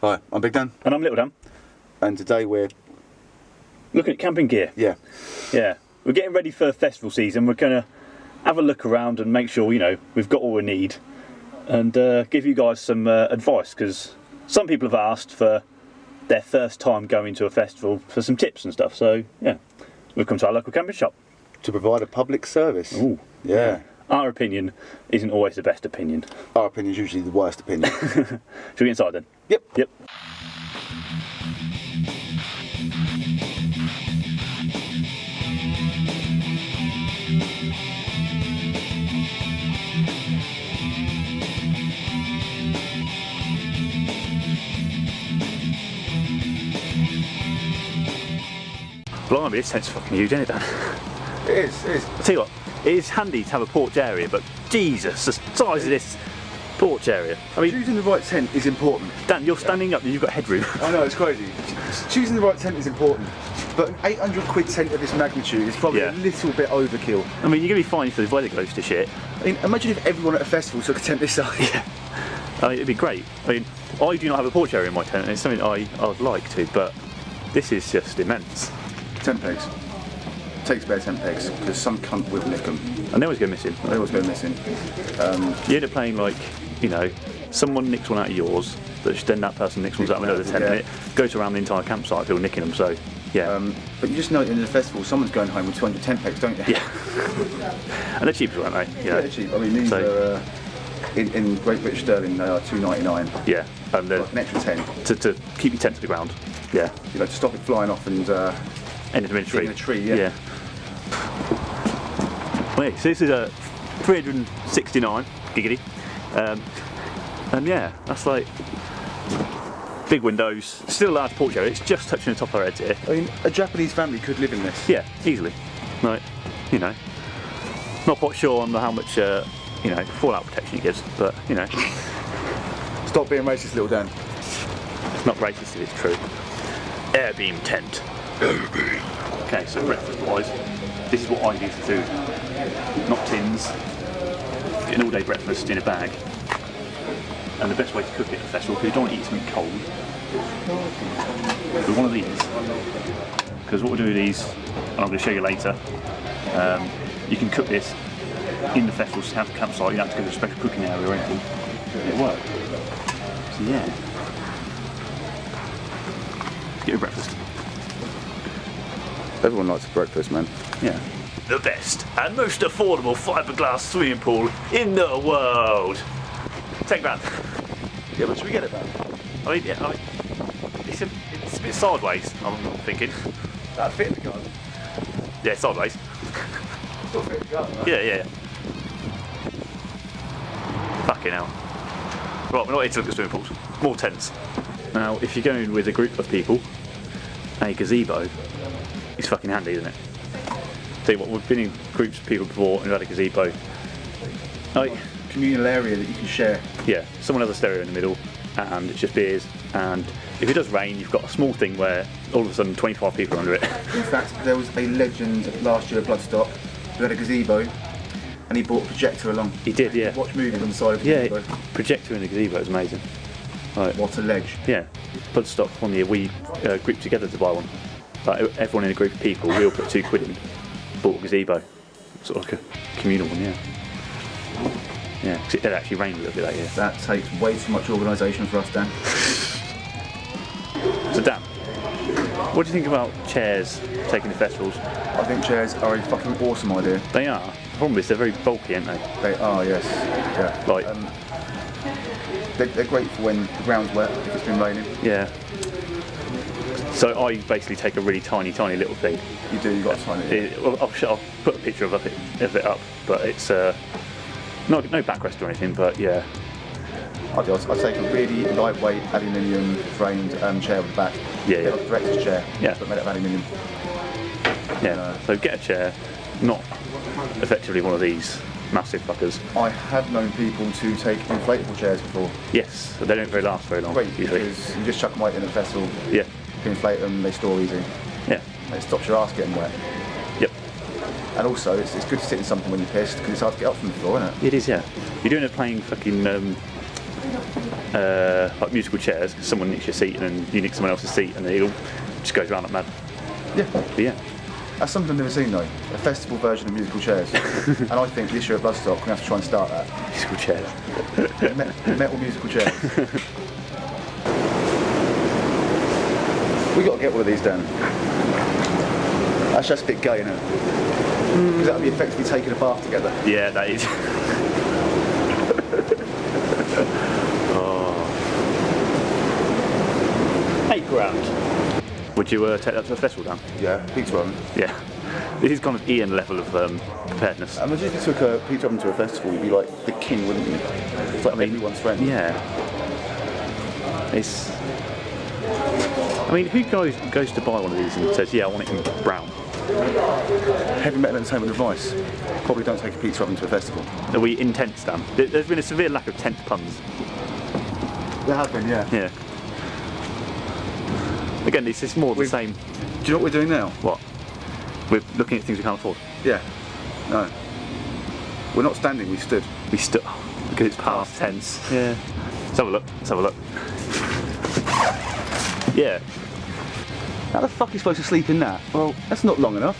Hi, I'm Big Dan. And I'm Little Dan. And today we're looking at camping gear. Yeah. We're getting ready for festival season. We're going to have a look around and make sure, we've got all we need. And give you guys some advice, because some people have asked for their first time going to a festival for some tips and stuff. So, yeah, we've come to our local camping shop. To provide a public service. Ooh. Yeah. Our opinion isn't always the best opinion. Our opinion is usually the worst opinion. Should we get inside then? Yep. Blimey, this tent's fucking huge, isn't it, Dan? It is. I'll tell you what, it is handy to have a porch area, but Jesus, the size of this porch area. I mean, choosing the right tent is important. Dan, you're standing up and you've got headroom. I know, it's crazy. Choosing the right tent is important, but an 800 quid tent of this magnitude is probably a little bit overkill. I mean, you're going to be fine if the weather goes to shit. I mean, imagine if everyone at a festival took a tent this size. Yeah. I mean, it'd be great. I mean, I do not have a porch area in my tent, and it's something I'd like to, but this is just immense. Tent pegs. Take spare tent pegs, because some cunt will nick them. And they always go missing. They always go missing. You end up playing like, someone nicks one out of yours, then that person nicks one out of another tent, and it goes around the entire campsite, people nicking them, so, yeah. But you just know in the festival, someone's going home with 200 tent pegs, don't you? Yeah. And they're cheap, aren't they? Yeah, they're cheap. I mean, these are, in Great British Sterling, they are $2.99. Yeah. And they're like an extra 10. To keep your tent to the ground. Yeah. To stop it flying off and... end in a tree. In a tree, yeah. Well, so this is a 369 giggity, and yeah, that's like big windows, still a large porch area. It's just touching the top of our heads here. I mean, a Japanese family could live in this. Yeah, easily. Like, not quite sure on how much fallout protection it gives, but Stop being racist, Little Dan. It's not racist, it is true. Air beam tent. Okay, so breakfast wise, this is what I do for food. Not tins. Get an all day breakfast in a bag. And the best way to cook it at a festival, because you don't want to eat something cold, with one of these. Because what we'll do with these, and I'm going to show you later, you can cook this in the festival campsite. You don't have to go to a special cooking area or anything. It'll work. So yeah. Let's get your breakfast. Everyone likes a breakfast, man. Yeah. The best and most affordable fiberglass swimming pool in the world. £10 grand. Yeah, but should we get it back? It's a bit sideways, I'm thinking. That'd fit in the garden. Yeah, sideways. Still fit in the garden, right? Yeah. Fucking hell. Right, we're not here to look at swimming pools. More tents. Now, if you're going with a group of people, a gazebo is fucking handy, isn't it? Tell you what, we've been in groups of people before and we've had a gazebo. Communal area that you can share. Yeah, someone has a stereo in the middle and it's just beers, and if it does rain you've got a small thing where all of a sudden 25 people are under it. In fact, there was a legend last year at Bloodstock who had a gazebo and he brought a projector along. He did, yeah. Watch movies on the side of the gazebo. Projector in the gazebo is amazing. Right. What a ledge. Yeah, Bloodstock one year we grouped together to buy one. Like, everyone in a group of people, we all put £2 in, bought a gazebo, sort of like a communal one, yeah. Yeah, because it did actually rain a little bit that year. That takes way too much organisation for us, Dan. So Dan, what do you think about chairs taking to festivals? I think chairs are a fucking awesome idea. They are. The problem is they're very bulky, aren't they? They are, yes. Yeah. Like, they're great for when the ground's wet, if it's been raining. Yeah. So I basically take a really tiny little thing. You do, you've got a tiny... I'll put a picture of it up, but it's no backrest or anything, but yeah. I'd take a really lightweight aluminium framed chair with the back. Yeah. Like a director's chair, Yeah. but made out of aluminium. Yeah, so get a chair, not effectively one of these massive fuckers. I have known people to take inflatable chairs before. Yes, but they don't very last very long. Great, usually. because you just chuck them right in a festival. Yeah. You can inflate them, they store easy. Yeah. And it stops your ass getting wet. Yep. And also, it's good to sit in something when you're pissed, because it's hard to get up from the floor, isn't it? It is, yeah. You're doing it playing fucking like musical chairs. Someone nicks your seat and then you nick someone else's seat, and it all just goes around like mad. Yeah. But yeah. That's something I've never seen though. A festival version of musical chairs. And I think this year at Bloodstock we're going to have to try and start that. Musical chairs. Metal musical chairs. We got to get one of these down. That's just a bit gay, isn't it? Because that would be effectively taking a bath together. Yeah, that is. Oh. £8 grand. Would you take that to a festival, Dan? Yeah, pizza oven. Yeah. This is kind of Ian level of preparedness. Imagine if you took a pizza oven to a festival, you'd be like the king, wouldn't you? It's like everyone's friend. Yeah. It's. I mean, who goes to buy one of these and says, yeah, I want it in brown? Heavy metal entertainment advice. Probably don't take a pizza oven to a festival. Are we in tents, Dan? There's been a severe lack of tent puns. There have been, yeah. Yeah. Again, it's more the same. Do you know what we're doing now? What? We're looking at things we can't afford. Yeah. No. We're not standing, we stood. We stood because it's past tents. Yeah. Let's have a look. Let's have a look. Yeah. How the fuck are you supposed to sleep in that? Well, that's not long enough.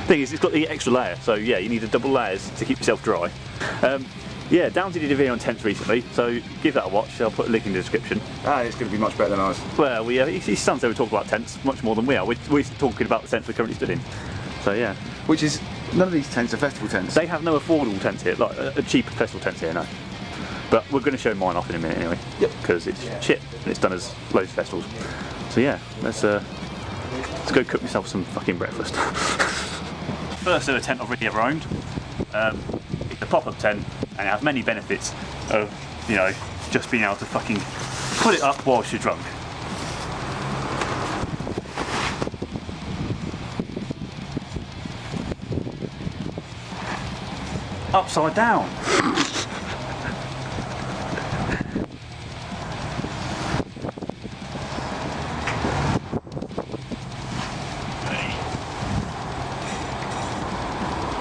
Thing is, it's got the extra layer, so yeah, you need a double layers to keep yourself dry. Yeah, Downsy did a video on tents recently, so give that a watch. I'll put a link in the description. Ah, it's going to be much better than ours. Well, his son said we talk about tents much more than we are. We're talking about the tents we're currently stood in. So yeah. Which is, none of these tents are festival tents. They have no affordable tents here, like a cheap festival tent here, no. But we're going to show mine off in a minute anyway. Yep. Because it's shit and it's done as loads of festivals. So yeah, let's go cook myself some fucking breakfast. First ever tent I've really ever owned. It's a pop-up tent and it has many benefits of, you know, just being able to fucking put it up whilst you're drunk. Upside down.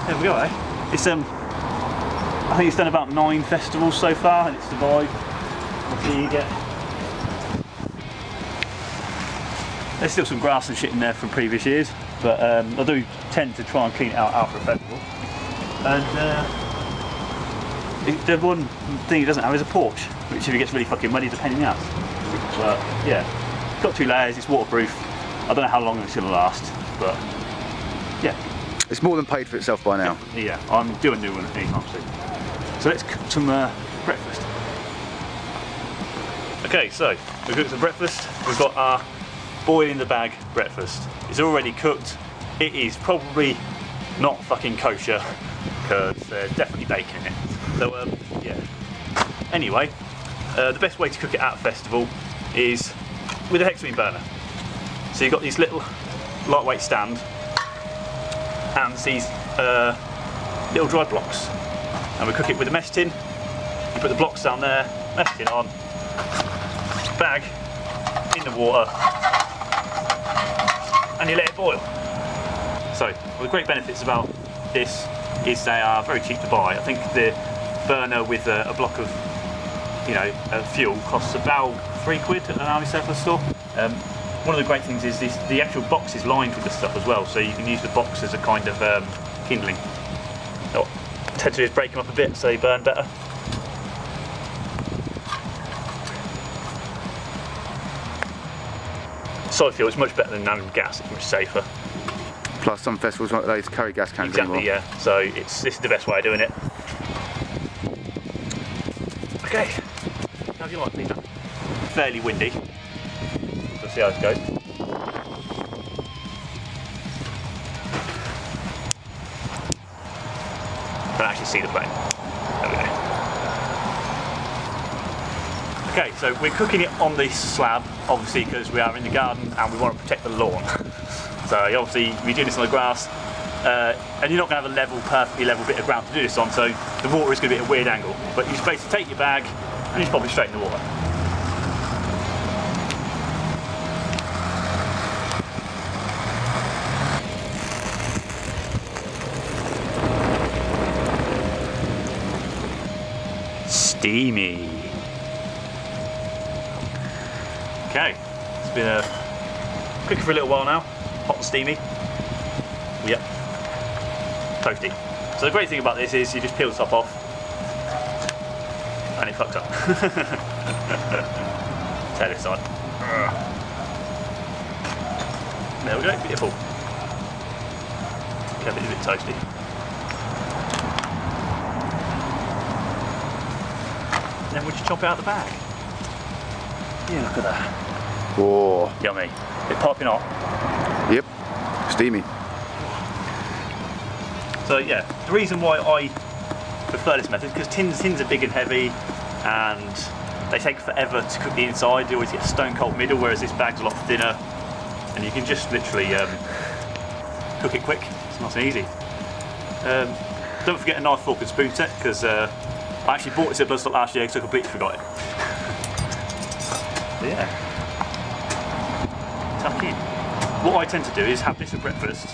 There we go, eh? It's I think it's done about 9 festivals so far, and it's survived. What do you get? There's still some grass and shit in there from previous years, but I do tend to try and clean it out after a festival. And the one thing it doesn't have is a porch, which if it gets really fucking muddy, is a pain in the ass. But yeah, it's got 2 layers, it's waterproof. I don't know how long it's going to last, but yeah. It's more than paid for itself by now. Yeah, I'm doing a new one anytime soon. So let's cook some breakfast. Okay, so we've cooked some breakfast. We've got our boil in the bag breakfast. It's already cooked. It is probably not fucking kosher because there's definitely bacon in it. So yeah. Anyway, the best way to cook it at a festival is with a hexamine burner. So you've got these little lightweight stand and these little dry blocks, and we cook it with a mess tin. You put the blocks down there, mess tin on, bag in the water, and you let it boil. So the great benefits about this is they are very cheap to buy. I think the burner with a block of, you know, fuel costs about £3 at an army surplus store. One of the great things is the actual box is lined with the stuff as well, so you can use the box as a kind of kindling. What I tend to do is break them up a bit so they burn better. Solid fuel is much better than natural gas, it's much safer. Plus some festivals won't allow you to carry gas cans Exactly, anymore. yeah. So this is the best way of doing it. Okay, how do you like Peter? Fairly windy. We'll see how it goes. Can't actually see the plane. There we go. Okay, so we're cooking it on this slab, obviously because we are in the garden and we want to protect the lawn. So obviously we do this on the grass, and you're not going to have a level, perfectly level bit of ground to do this on, so the water is going to be at a weird angle. But you just basically take your bag and you just pop it straight in the water. Steamy. Okay, it's been cooking for a little while now, hot and steamy. Yep, toasty. So the great thing about this is you just peel the top off and it fucks up. Tear this side. There we go, beautiful. Kept it a bit toasty. Then we'll just chop it out the bag. Yeah, look at that. Whoa. Yummy. It's popping hot. Yep. Steamy. So yeah, the reason why I prefer this method is because tins are big and heavy, and they take forever to cook the inside. You always get a stone cold middle, whereas this bag's a lot thinner, and you can just literally cook it quick. It's nice and easy. Don't forget a knife, fork and spoon set, because I actually bought this at Bloodstock last year because I completely forgot it. But yeah, tuck in. What I tend to do is have this for breakfast,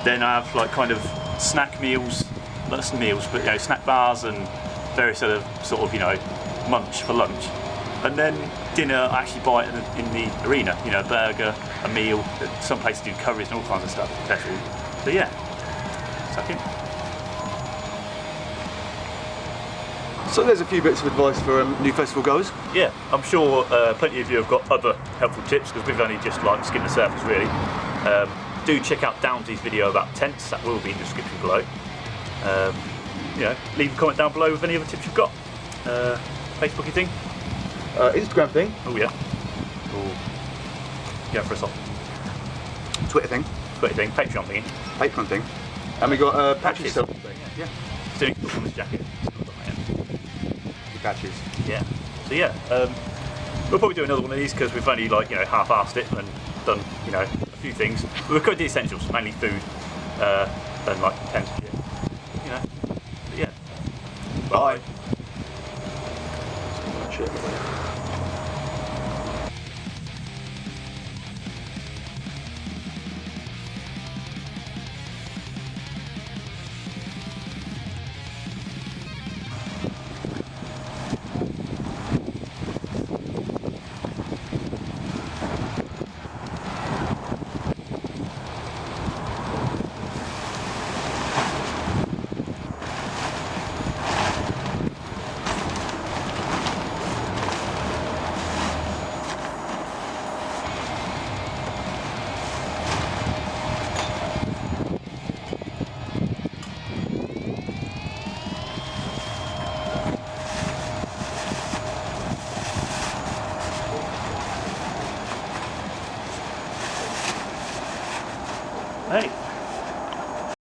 then I have like kind of snack meals, not meals, but you know, snack bars and various other sort of, you know, munch for lunch. And then dinner, I actually buy it in the arena, you know, a burger, a meal. Some places do curries and all kinds of stuff, especially. So yeah, tuck in. So there's a few bits of advice for new festival goers. Yeah, I'm sure plenty of you have got other helpful tips, because we've only just like skimmed the surface really. Do check out Downsy's video about tents, that will be in the description below. You know, leave a comment down below with any other tips you've got. Facebooky thing? Instagram thing. Oh yeah. Ooh. Go for a soft. Twitter thing. Twitter thing, Patreon thing. Patreon thing. And we got patches. Patches. Yeah. Doing stuff on this jacket. Patches. Yeah. So yeah, we'll probably do another one of these because we've only like, you know, half-arsed it and done, you know, a few things. We've covered the essentials, mainly food and like tents, you know. But yeah. Bye. Hey.